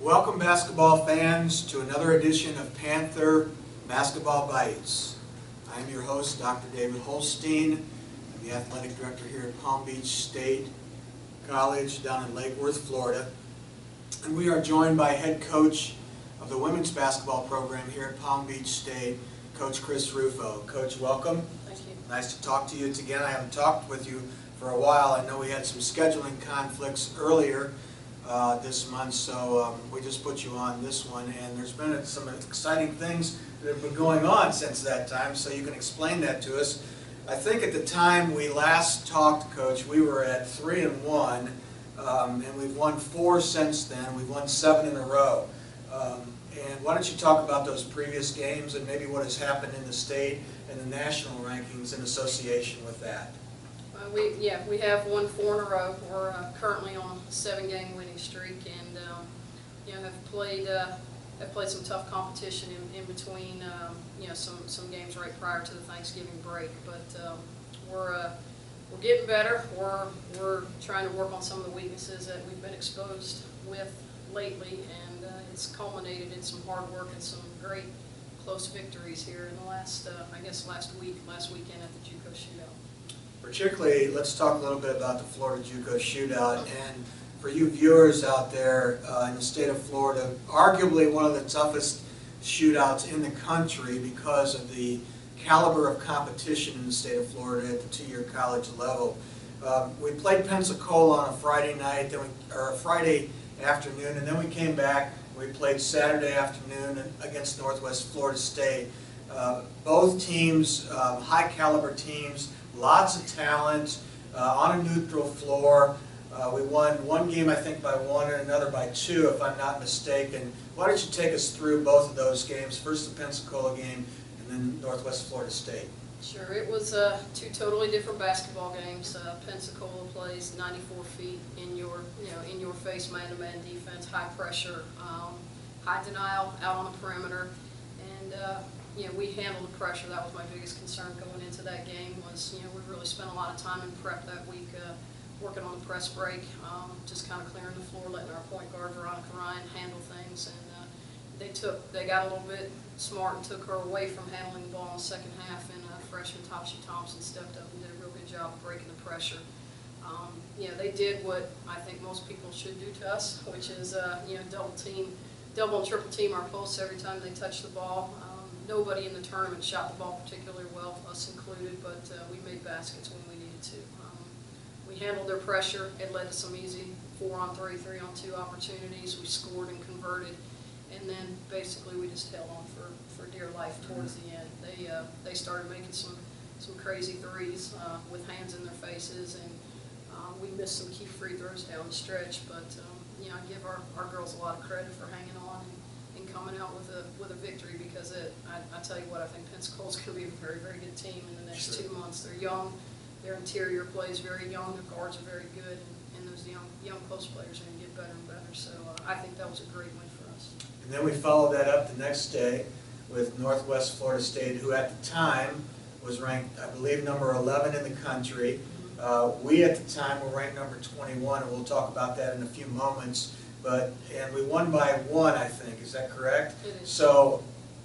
Welcome, basketball fans, to another edition of Panther Basketball Bites. I am your host, Dr. David Holstein. I'm the athletic director here at Palm Beach State College down in Lake Worth, Florida. And we are joined by head coach of the women's basketball program here at Palm Beach State, Coach Chris Rufo. Coach, welcome. Thank you. Nice to talk to you again. I haven't talked with you for a while. I know we had some scheduling conflicts earlier this month, so we just put you on this one, and there's been some exciting things that have been going on since that time, so you can explain that to us. I think at the time we last talked, Coach, we were at 3-1, and we've won 4 since then. We've won 7 in a row. And why don't you talk about those previous games and maybe what has happened in the state and the national rankings in association with that? We have won 4 in a row. We're currently on a 7-game winning streak, and have played some tough competition in between some games right prior to the Thanksgiving break. But we're getting better. We're trying to work on some of the weaknesses that we've been exposed with lately, and it's culminated in some hard work and some great close victories here in the last weekend at the JUCO Shootout. Particularly, let's talk a little bit about the Florida JUCO Shootout. And for you viewers out there in the state of Florida, arguably one of the toughest shootouts in the country because of the caliber of competition in the state of Florida at the two-year college level. We played Pensacola on a Friday night, or a Friday afternoon, and then we came back. We played Saturday afternoon against Northwest Florida State. Both teams, high-caliber teams. Lots of talent on a neutral floor. We won one game, I think, by 1 and another by 2, if I'm not mistaken. Why don't you take us through both of those games, first the Pensacola game and then Northwest Florida State? Sure, it was 2 totally different basketball games. Pensacola plays 94 feet in your face, man-to-man defense, high pressure, high denial out on the perimeter, and we handled the pressure. That was my biggest concern going into that game. Was we really spent a lot of time in prep that week, working on the press break, just kind of clearing the floor, letting our point guard Veronica Ryan handle things, and they got a little bit smart and took her away from handling the ball in the second half. And freshman Topsy Thompson stepped up and did a real good job of breaking the pressure. They did what I think most people should do to us, which is double and triple team our posts every time they touch the ball. Nobody in the tournament shot the ball particularly well, us included, but we made baskets when we needed to. We handled their pressure. It led to some easy 4-on-3, 3-on-2 opportunities. We scored and converted, and then basically we just held on for dear life towards the end. They started making some crazy threes with hands in their faces, and we missed some key free throws down the stretch. But I give our girls a lot of credit for hanging on and coming out with a victory, because I tell you what, I think Pensacola's going to be a very, very good team in the next 2 months. They're young, their interior play is very young, their guards are very good, and those young post players are going to get better and better. So I think that was a great win for us. And then we followed that up the next day with Northwest Florida State, who at the time was ranked, I believe, number 11 in the country. We at the time were ranked number 21, and we'll talk about that in a few moments. And we won by 1, I think. Is that correct? It is. So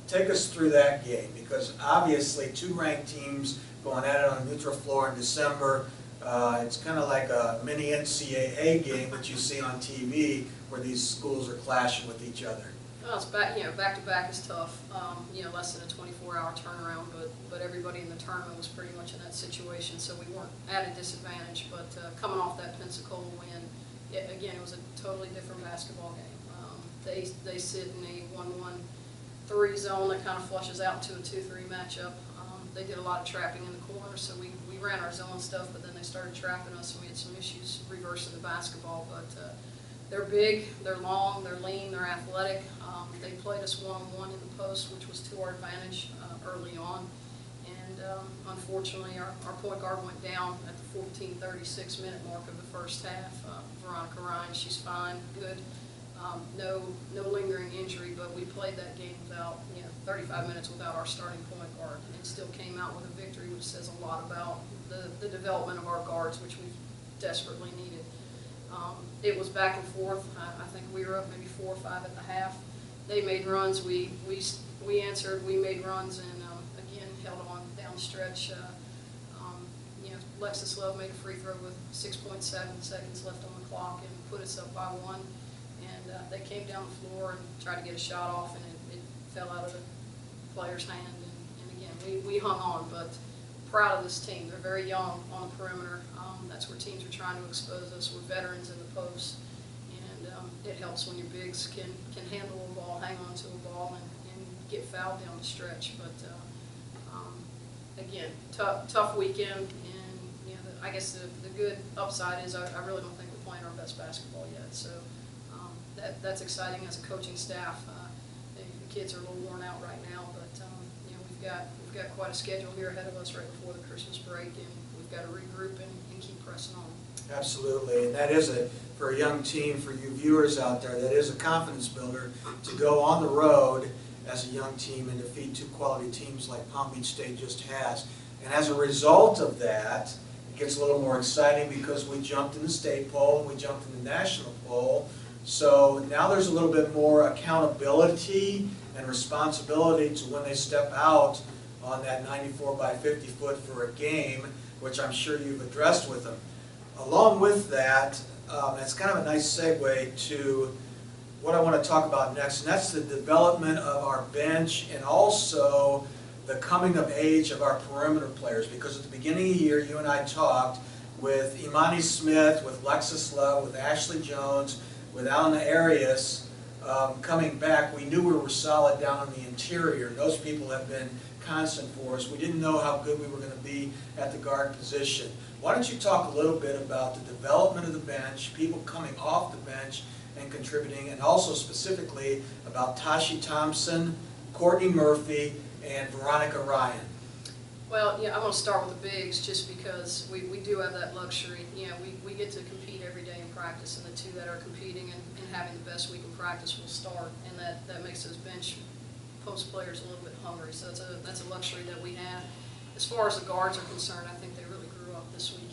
take us through that game, because obviously 2 ranked teams going at it on a neutral floor in December. It's kind of like a mini NCAA game that you see on TV, where these schools are clashing with each other. Well, it's back to back is tough. Less than a 24-hour turnaround, but everybody in the tournament was pretty much in that situation, so we weren't at a disadvantage. But coming off that Pensacola win, it was a totally different basketball game. They sit in a 1-1-3 zone that kind of flushes out to a 2-3 matchup. They did a lot of trapping in the corner, so we ran our zone stuff, but then they started trapping us, and we had some issues reversing the basketball. But they're big, they're long, they're lean, they're athletic. They played us one-on-one in the post, which was to our advantage early on. And unfortunately, our point guard went down at the 14:36 minute mark of the first half. Veronica Ryan, she's fine, good. No lingering injury, but we played that game without 35 minutes without our starting point guard, and still came out with a victory, which says a lot about the development of our guards, which we've desperately needed. It was back and forth. I think we were up maybe 4 or 5 at the half. They made runs. We answered. We made runs, and again held on down the stretch. You know, Lexus Love made a free throw with 6.7 seconds left on the clock and put us up by 1. And they came down the floor and tried to get a shot off, and it fell out of the player's hand. And again, we hung on, but proud of this team. They're very young on the perimeter. That's where teams are trying to expose us. We're veterans in the post, and it helps when your bigs can handle a ball, hang on to a ball, and get fouled down the stretch. But again, tough weekend, and you know, I guess the good upside is I really don't think we're playing our best basketball yet. So that's exciting as a coaching staff. The kids are a little worn out right now, but you know, we've got quite a schedule here ahead of us right before the Christmas break, and we've got to regroup and keep pressing on. Absolutely, and that is for a young team, for you viewers out there, that is a confidence builder to go on the road as a young team and defeat 2 quality teams like Palm Beach State just has. And as a result of that, it gets a little more exciting because we jumped in the state poll and we jumped in the national poll. So now there's a little bit more accountability and responsibility to when they step out on that 94 by 50 foot for a game, which I'm sure you've addressed with them. Along with that, that's kind of a nice segue to what I want to talk about next, and that's the development of our bench and also the coming of age of our perimeter players. Because at the beginning of the year, you and I talked with Imani Smith, with Lexus Love, with Ashley Jones, with Alana Arias coming back. We knew we were solid down in the interior. Those people have been constant for us. We didn't know how good we were going to be at the guard position. Why don't you talk a little bit about the development of the bench, people coming off the bench and contributing, and also specifically about Tashi Thompson, Courtney Murphy, and Veronica Ryan. Well, yeah, I want to start with the bigs just because we do have that luxury. You know, we get to compete every day in practice, and the 2 that are competing and having the best week in practice will start, and that makes those bench post players a little bit hungry. So that's a luxury that we have. As far as the guards are concerned, I think they really grew up this weekend.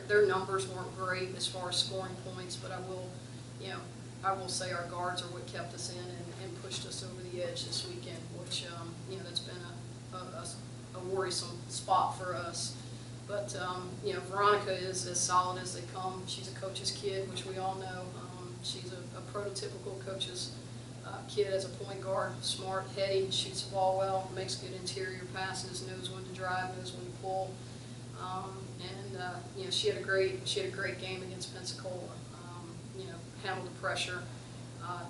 Their numbers weren't great as far as scoring points, but I will say our guards are what kept us in and pushed us over the edge this weekend, which you know, that's been a worrisome spot for us. But you know, Veronica is as solid as they come. She's a coach's kid, which we all know. She's a prototypical coach's kid as a point guard, smart, heady, shoots the ball well, makes good interior passes, knows when to drive, knows when to pull, and you know, she had a great game against Pensacola. You know, handled the pressure.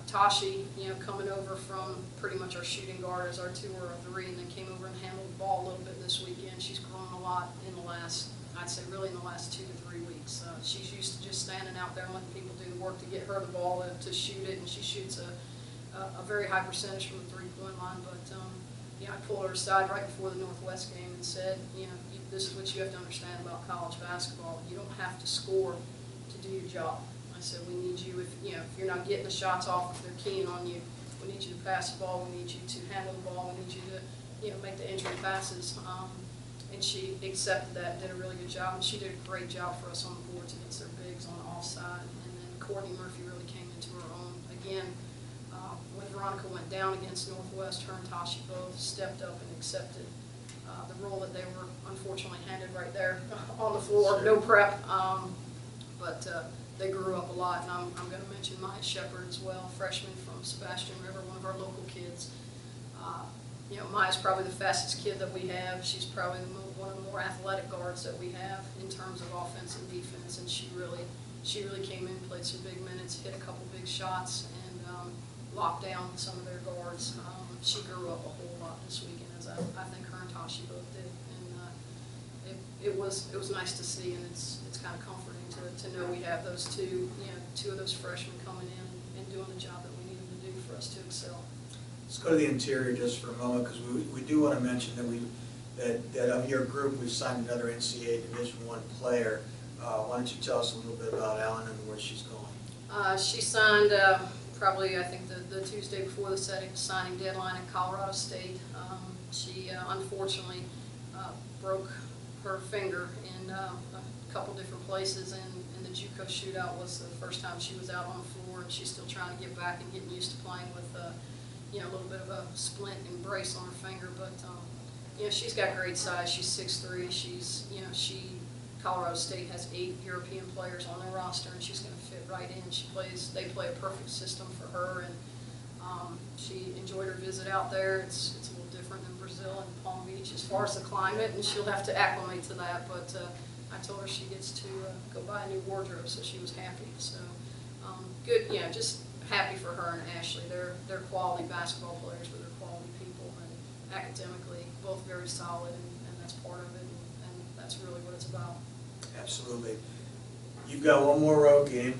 Tashi, you know, coming over from pretty much our shooting guard as our 2 or 3, and then came over and handled the ball a little bit this weekend. She's grown a lot in the last, I'd say, really in the last 2 to 3 weeks. She's used to just standing out there and letting people do the work to get her the ball to shoot it, and she shoots a very high percentage from the 3-point line. But yeah, I pulled her aside right before the Northwest game and said, you know, this is what you have to understand about college basketball. You don't have to score to do your job. I said, we need you, if you're not getting the shots off, if they're keying on you, we need you to pass the ball, we need you to handle the ball, we need you to make the entry passes. And she accepted that, did a really good job, and she did a great job for us on the boards against their bigs on the offside. And then Courtney Murphy really came into her own. Again, when Veronica went down against Northwest, her and Tashi both stepped up and accepted the role that they were unfortunately handed right there on the floor, no prep. But they grew up a lot, and I'm going to mention Maya Shepard as well, freshman from Sebastian River, one of our local kids. You know, Maya's probably the fastest kid that we have. She's probably one of the more athletic guards that we have in terms of offense and defense, and she really came in, played some big minutes, hit a couple big shots, and locked down some of their guards. She grew up a whole lot this weekend, as I think her and Tashi both did, and it was nice to see, and it's kind of comforting to know we have those 2 of those freshmen coming in and doing the job that we need them to do for us to excel. Let's go to the interior just for a moment, because we do want to mention that of your group we've signed another NCAA Division I player. Why don't you tell us a little bit about Ellen and where she's going? She signed probably, I think, the Tuesday before the signing deadline at Colorado State. She unfortunately broke her finger in a couple different places in the JUCO shootout was the first time she was out on the floor, and she's still trying to get back and getting used to playing with you know, a little bit of a splint and brace on her finger. But you know, she's got great size. She's 6'3". She's, you know, Colorado State has 8 European players on their roster, and she's going to fit right in. They play a perfect system for her, and she enjoyed her visit out there. It's a little different than Brazil and Palm Beach as far as the climate, and she'll have to acclimate to that. But I told her she gets to go buy a new wardrobe, so she was happy. So good, you know, just happy for her and Ashley. They're quality basketball players, but they're quality people, and academically both very solid, and that's part of it, and that's really what it's about. Absolutely. You've got one more road game,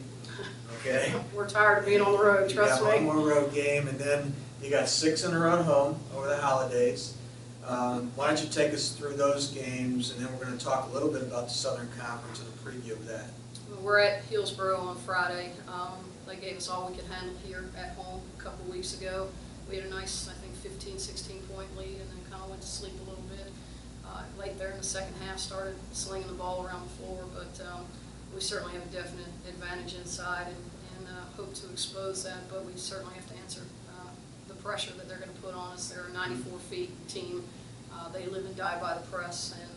okay? We're tired of being on the road, trust me. You got one more road game, and then you got 6 in a row at home over the holidays. Why don't you take us through those games, and then we're going to talk a little bit about the Southern Conference and a preview of that. We're at Hillsboro on Friday. They gave us all we could handle here at home a couple weeks ago. We had a nice, I think, 15, 16-point lead, and then kind of went to sleep a little bit. Late there in the second half, started slinging the ball around the floor, but we certainly have a definite advantage inside, and hope to expose that, but we certainly have to answer the pressure that they're going to put on us. They're a 94-feet team. They live and die by the press, and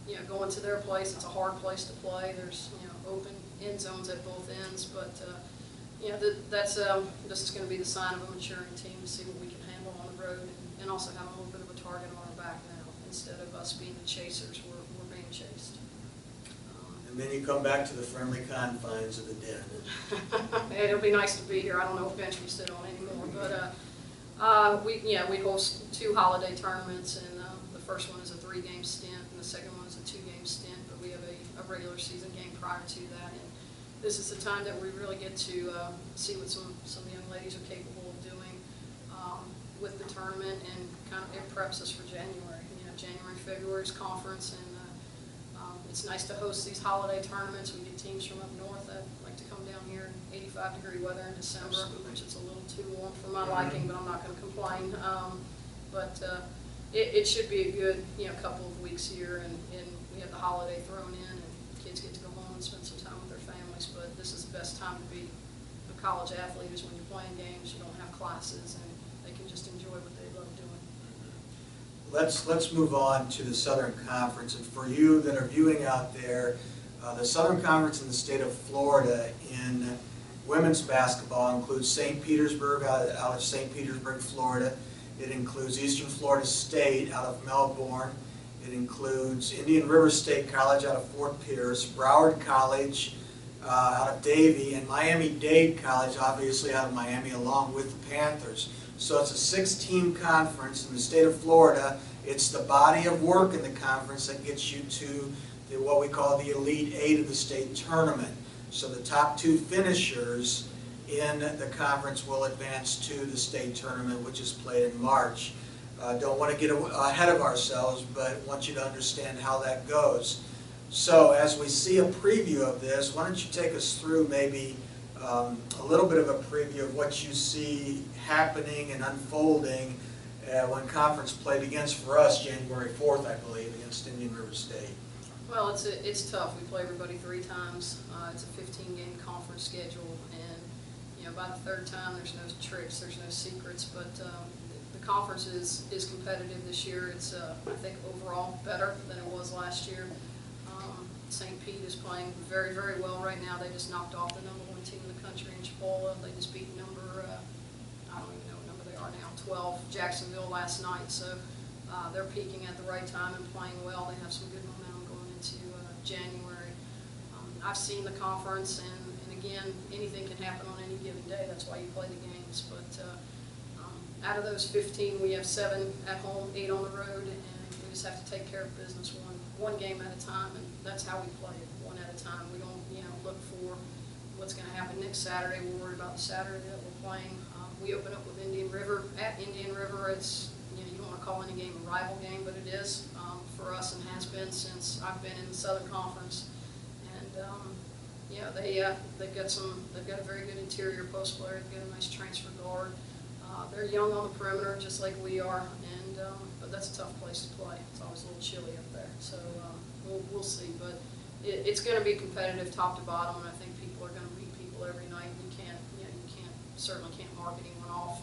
you know, going to their place, it's a hard place to play. There's, you know, open end zones at both ends, but you know, this is going to be the sign of a maturing team to see what we can handle on the road, and also have a little bit of a target on our back now. Instead of us being the chasers, we're being chased. And then you come back to the friendly confines of the den. It'll be nice to be here. I don't know what bench we sit on anymore, but we host 2 holiday tournaments, and the first one is a 3-game stint, and the second one is a 2-game stint. But we have a regular season game prior to that, and this is the time that we really get to see what some young ladies are capable of doing with the tournament, and kind of it preps us for January. You know, January, February's conference, and it's nice to host these holiday tournaments. We get teams from up north that like to come down here in 85-degree weather in December, Absolutely. which is a little too warm for my liking, but I'm not going to complain. It should be a good, you know, couple of weeks here, and we have the holiday thrown in, and kids get to go home and spend some time with their families. But this is the best time to be a college athlete, is when you're playing games, you don't have classes, and they can just enjoy what they love doing. Let's move on to the Southern Conference, and for you that are viewing out there, the Southern Conference in the state of Florida in women's basketball includes St. Petersburg out of St. Petersburg, Florida. It includes Eastern Florida State out of Melbourne. It includes Indian River State College out of Fort Pierce, Broward College out of Davie, and Miami-Dade College, obviously out of Miami, along with the Panthers. So it's a 6-team conference in the state of Florida. It's the body of work in the conference that gets you to what we call the Elite 8 of the state tournament. So the top 2 finishers in the conference will advance to the state tournament, which is played in March. Don't want to get ahead of ourselves, but want you to understand how that goes. So as we see a preview of this, why don't you take us through maybe a little bit of a preview of what you see happening and unfolding when conference play begins for us January 4th, I believe, against Indian River State. Well, it's tough. We play everybody 3 times. It's a 15-game conference schedule, and you know, by the 3rd time, there's no tricks, there's no secrets. But the conference is competitive this year. It's I think overall better than it was last year. St. Pete is playing very, very well right now. They just knocked off the #1 team in the country in Chipola. They just beat number I don't even know what number they are now, 12 Jacksonville last night. So they're peaking at the right time and playing well. They have some good momentum going into January. I've seen the conference, and again, anything can happen on any given day. That's why you play the games. But out of those 15, we have 7 at home, 8 on the road, and we just have to take care of business one game at a time, and that's how we play it, one at a time. We don't, you know, look for what's going to happen next Saturday. We're worried about the Saturday that we're playing. We open up with Indian River. At Indian River, it's, you know, you don't want to call any game a rival game, but it is for us, and has been since I've been in the Southern Conference. And yeah, they've got a very good interior post player. They've got a nice transfer guard. They're young on the perimeter, just like we are, and but that's a tough place to play. It's always a little chilly up there, so we'll see. But it's going to be competitive top to bottom, and I think people are going to beat people every night. Certainly can't mark anyone off.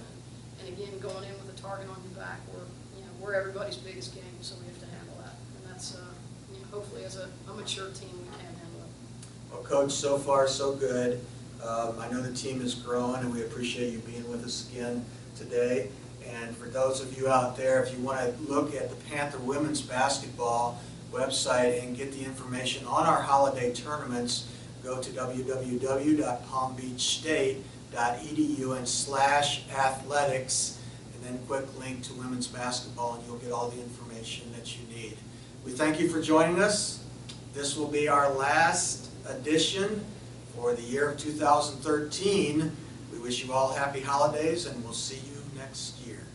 And again, going in with a target on your back, we're everybody's biggest game, so we have to handle that. And that's, hopefully as a mature team, we can handle it. Well, Coach, so far so good. I know the team is growing, and we appreciate you being with us again today. And for those of you out there, if you want to look at the Panther women's basketball website and get the information on our holiday tournaments, go to www.palmbeachstate.edu/athletics, and then quick link to women's basketball, and you'll get all the information that you need. We thank you for joining us. This will be our last edition for the year of 2013. We wish you all happy holidays, and we'll see you next year.